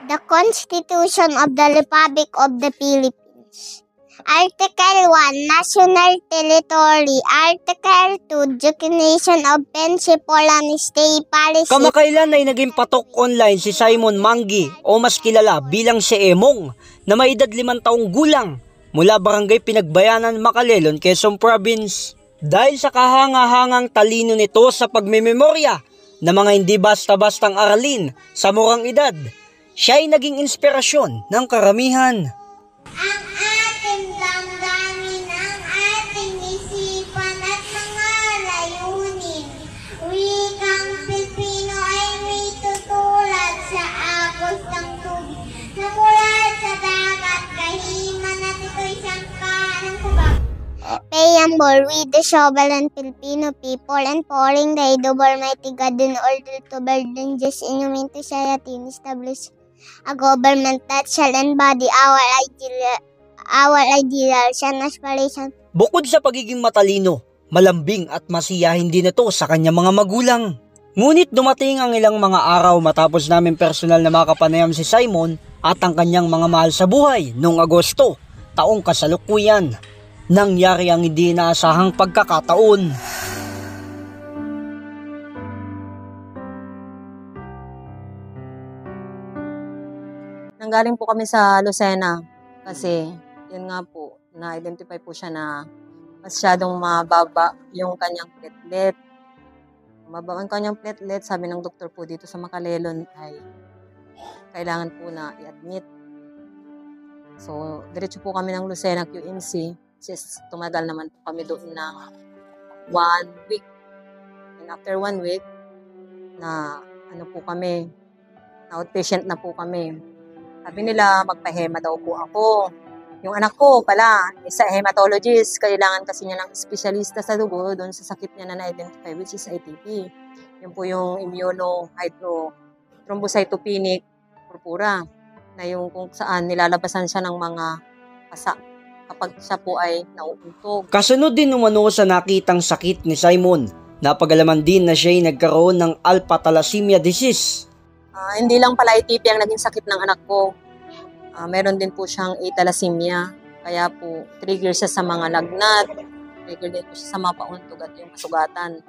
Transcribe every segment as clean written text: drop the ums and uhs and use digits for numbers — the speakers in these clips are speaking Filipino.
The Constitution of the Republic of the Philippines. Article 1, National Territory. Article 2, Definition of Principle and State Policy. Kamakailan ay naging patok online si Simon Mangi o mas kilala bilang si Emong na may edad 5 taong gulang mula Barangay Pinagbayanan, Macalelon, Quezon Province. Dahil sa kahanga-hangang talino nito sa pagmememorya na mga hindi basta-bastang aralin sa murang edad, siya ay naging inspirasyon ng karamihan. Ang ating damdamin, ang ating isipan at mga layunin. Wikang Pilipino ay may tutulad sa agos ng tubig. Namulat sa dagat, kahiman at ito'y sangka ng sabag. Preamble, we the sovereign Filipino people and pouring the aid of Almighty God in order to build and just in human society and establish a government that shall embody our ideals and aspirations. Bukod sa pagiging matalino, malambing at masiyahin din ito sa kanyang mga magulang. Ngunit dumating ang ilang mga araw matapos namin personal na makapanayam si Simon at ang kanyang mga mahal sa buhay noong Agosto, taong kasalukuyan. Nangyari ang hindi inaasahang pagkakataon. Nanggaling po kami sa Lucena kasi yun nga po, na-identify po siya na masyadong mababa yung kanyang platelet. Mababa ang kanyang platelet, sabi ng doktor po dito sa Macalelon ay kailangan po na i-admit. So, diretso po kami ng Lucena QMC. Tumagal naman po kami doon ng 1 week. And after 1 week, na outpatient na po kami. Sabi nila, magpa-hema daw po ako. Yung anak ko pala, isa hematologist, kailangan kasi niya ng espesyalista sa dugo doon sa sakit niya na na-identify, which is ITP. Yun po yung immunohydrothrombocytopenic purpura, na yung kung saan nilalabasan siya ng mga pasa kapag siya po ay nauuntog. Kasunod din umano sa nakitang sakit ni Simon, napagalaman din na siya ay nagkaroon ng alpha thalassemia disease. Hindi lang pala ITP ang naging sakit ng anak ko. Meron din po siyang thalassemia. Kaya po, trigger siya sa mga lagnat. Trigger din po siya sa mga pauntog at yung kasugatan.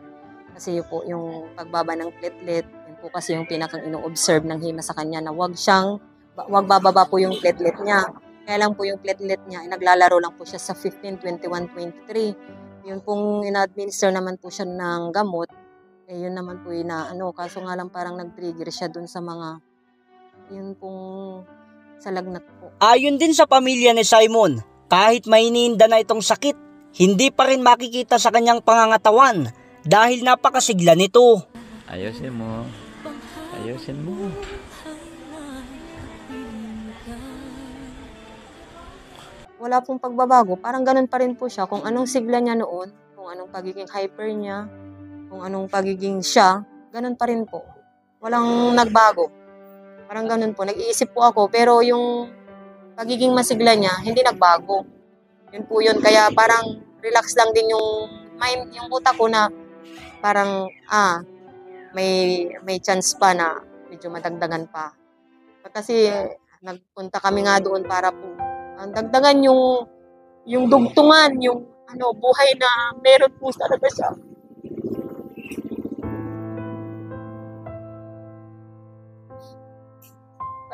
Kasi yun po yung pagbaba ng platelet. Yun po kasi yung pinakang ino-observe ng hima sa kanya na wag bababa po yung platelet niya. Kaya lang po yung platelet niya, naglalaro lang po siya sa 15, 21, 23. Yun pong ina-administer naman po siya ng gamot. Yun naman po kaso nga lang parang nag-trigger siya dun sa mga, yun pong sa lagnat po. Ayon din sa pamilya ni Simon, kahit may iniinda na itong sakit, hindi pa rin makikita sa kanyang pangangatawan dahil napakasigla nito. Ayusin mo. Wala pong pagbabago, parang ganun pa rin po siya. Kung anong sigla niya noon, kung anong pagiging hyper niya, kung anong pagiging siya, ganun pa rin po. Walang nagbago. Parang ganun po. Nag-iisip po ako, pero yung pagiging masigla niya, hindi nagbago. Yun po yun. Kaya parang relax lang din yung utak ko na parang, may chance pa na medyo madagdagan pa. Kasi nagpunta kami nga doon para po dagdagan yung dugtungan, yung buhay na meron po talaga siya.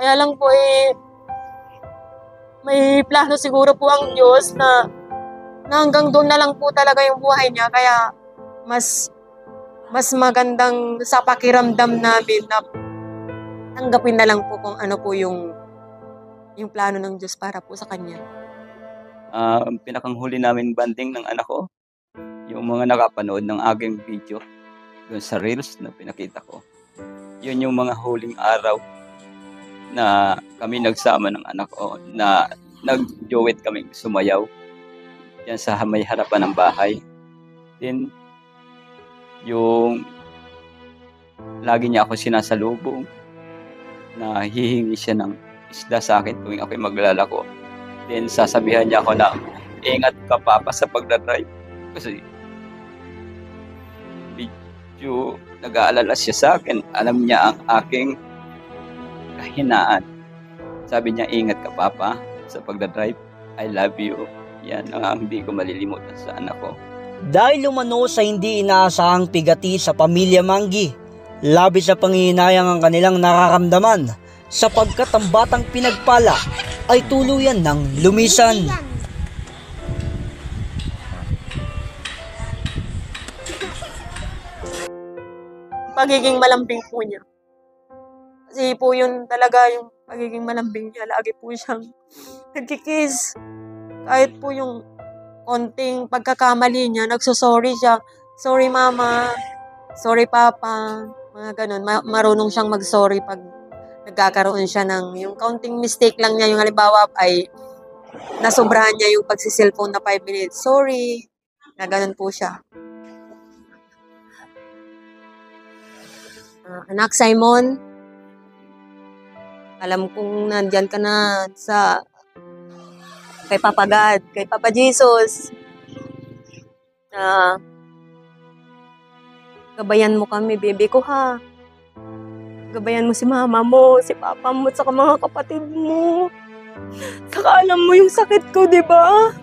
Kaya lang po may plano siguro po ang Diyos na hanggang doon na lang po talaga yung buhay niya. Kaya mas magandang sa pakiramdam namin na tanggapin na lang po kung ano po yung plano ng Diyos para po sa kanya. Pinakang huli namin banding ng anak ko, yung mga nakapanood ng aking video doon sa Reels na pinakita ko. Yun yung mga huling araw na kami nagsama ng anak ko, na nag-duet kami sumayaw yan sa may harapan ng bahay. Then, yung lagi niya ako sinasalubong na hihingi siya ng isda sa akin tuwing ako'y maglalako. Then, sasabihan niya ako na ingat ka papa sa pagdadrive. Kasi medyo nag-aalala siya sa akin. Alam niya ang aking kahinaan. Sabi niya, ingat ka papa sa pagdadrive. I love you. Yan ang hindi ko malilimutan sa anak ko. Dahil umano sa hindi inaasahang pigati sa pamilya Manggi, labis sa panghihinayang ang kanilang nararamdaman sapagkat ang batang pinagpala ay tuluyan ng lumisan. Pagiging malambing po niya. Kasi po yun talaga yung pagiging malambing niya. Lagi po siyang nagkikiss. Kahit po yung konting pagkakamali niya, nagsusorry siya. Sorry mama, sorry papa, mga ganun. Marunong siyang mag-sorry pag nagkakaroon siya ng yung counting mistake lang niya. Yung halimbawa ay nasobrahan niya yung pagsiselfone na 5 minutes. Sorry. Na ganun po siya. Anak Simon, alam kong nandyan ka na sa kay Papa God, kay Papa Jesus. Gabayan mo kami, baby ko ha. Gabayan mo si mama mo, si papa mo, saka mga kapatid mo. Saka alam mo yung sakit ko, di ba?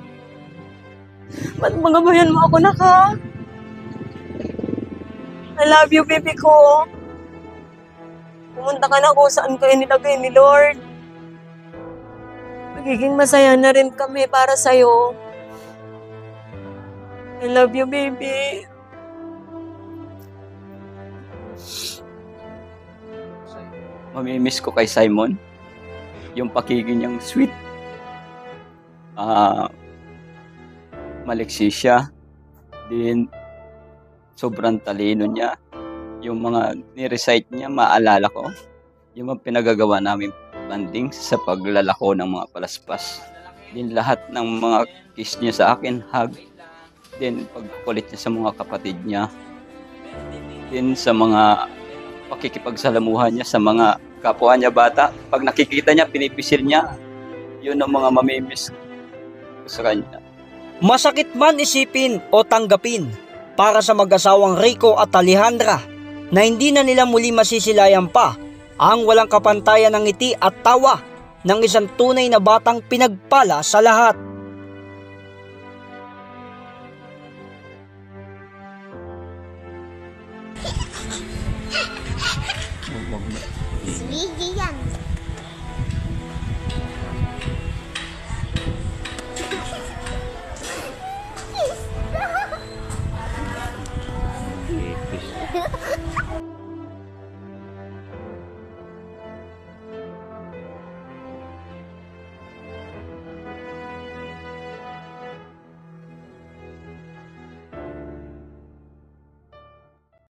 Ba't magabayan mo ako na ka? I love you, baby ko. Pumunta ka na kung saan kayo nilagay ni Lord. Magiging masaya na rin kami para sa'yo. I love you, baby. Mamimiss ko kay Simon. Yung pakiging niyang sweet. Maliksi siya. Din, sobrang talino niya. Yung mga ni-recite niya, maalala ko. Yung mga pinagagawa namin banding sa paglalako ng mga palaspas. Din lahat ng mga kiss niya sa akin, hug. Din pagkukulit niya sa mga kapatid niya. Din sa mga pakikipagsalamuhan niya sa mga kapwa niya bata. Pag nakikita niya, pinipisil niya. Yun ang mga mamimiss ko sa kanya. Masakit man isipin o tanggapin para sa mag-asawang Rico at Alejandra na hindi na nila muli masisilayan pa ang walang kapantayan ng ngiti at tawa ng isang tunay na batang pinagpala sa lahat. Swiggy yan.